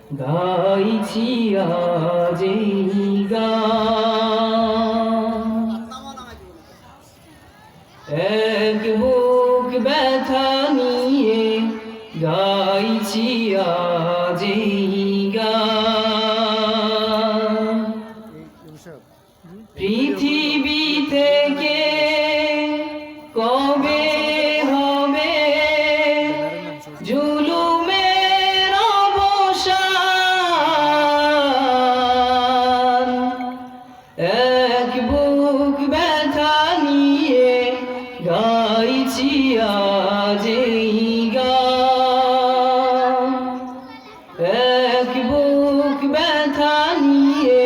গাইছি আজ এই গান। এক বুক ব্যথা নিয়ে গাইছি আজ এই গান। পৃথিবী থেকে কবে হবে জুলুমের অবসান? এক বুক ব্যথা নিয়ে গাইছি আজ এই গান। এক বুক ব্যথা নিয়ে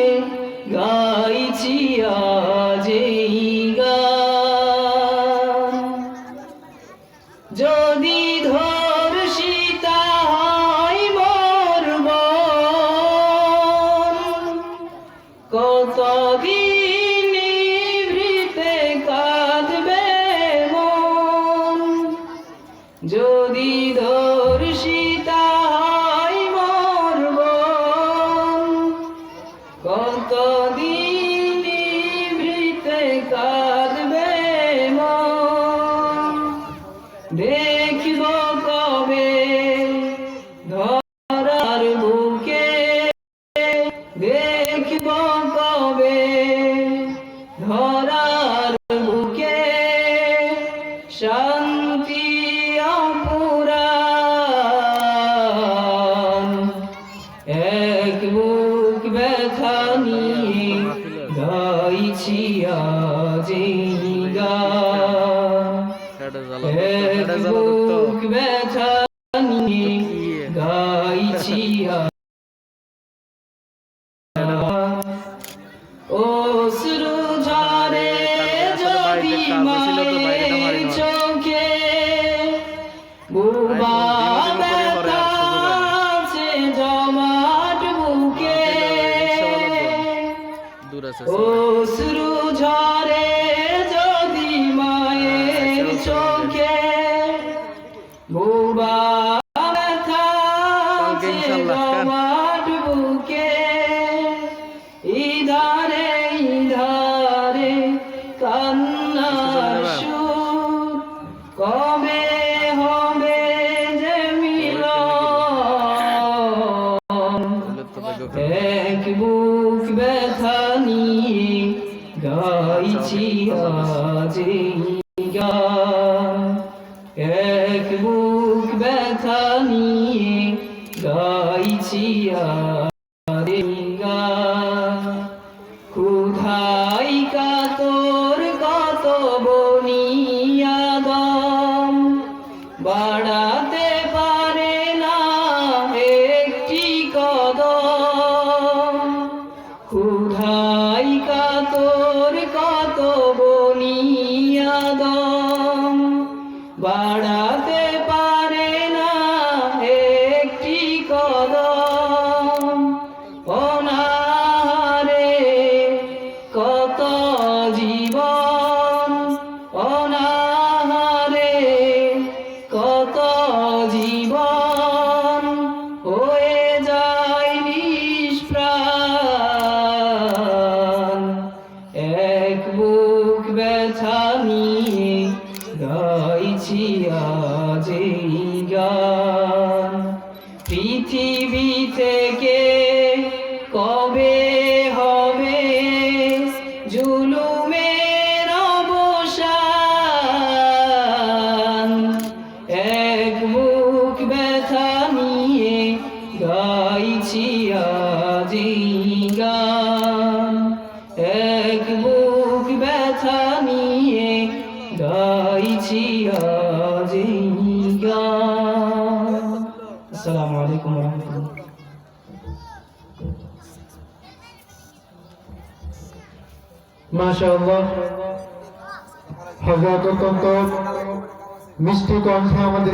গাইছি আজ এই গান। যদি ধর্ষিতা হয় মোর বোন, কতদিন নিভৃতে কাঁদবে মন। যদি ধর্ষিতা হয় মোর বোন, কতদিন নিভৃতে কাঁদবে মন। দেখিব কবে ধরার বুকে, দেখিব কবে ধরার বুকে শান্তি অপুরাণ। এক বুক ব্যথা নিয়ে গাইছি আজ এই গান। এক বুক ব্যথা নিয়ে গাইছি অশ্রু ঝরে যদি মায়ের চোখে, বুবা ব্যথা আছে জমাট বুকে। অশ্রু ঝরে যদি মায়ের চোখে, বুবা ব্যথা আছে জমাট বুকে। ইধারে ইধারে কান্নার সুর, কবে হবে যে মিলন? এক বুক ব্যথা নিয়ে গাইছি আজ এই গান। এক বুক ব্যথা নিয়ে গাইছি আজ এই গান। ক্ষুধাই কাতর কত বনিয়াদম, বাড়াতে পারে না একটি কদম। ক্ষুধাই কাতর কত বনিয়াদম, বাড়াতে পারে না একটি কদম। অনাহারে কত জীবন, অনাহারে কত জীবন হয়ে যায় নিষ্প্রাণ। এক বুক ব্যথা নিয়ে গাইছি আজ এই গান। পৃথিবী থেকে কবে হবে জুলুমের অবসান? এক বুক ব্যথা নিয়ে গাইছি আজ এই গান। এক বুক ব্যথা নিয়ে গাইছি আজ এই গান। আসসালামু আলাইকুম ওয়া রাহমাতুল্লাহ। মাশাআল্লাহ, হযরত অত্যন্ত মিষ্টি কণ্ঠে আমাদের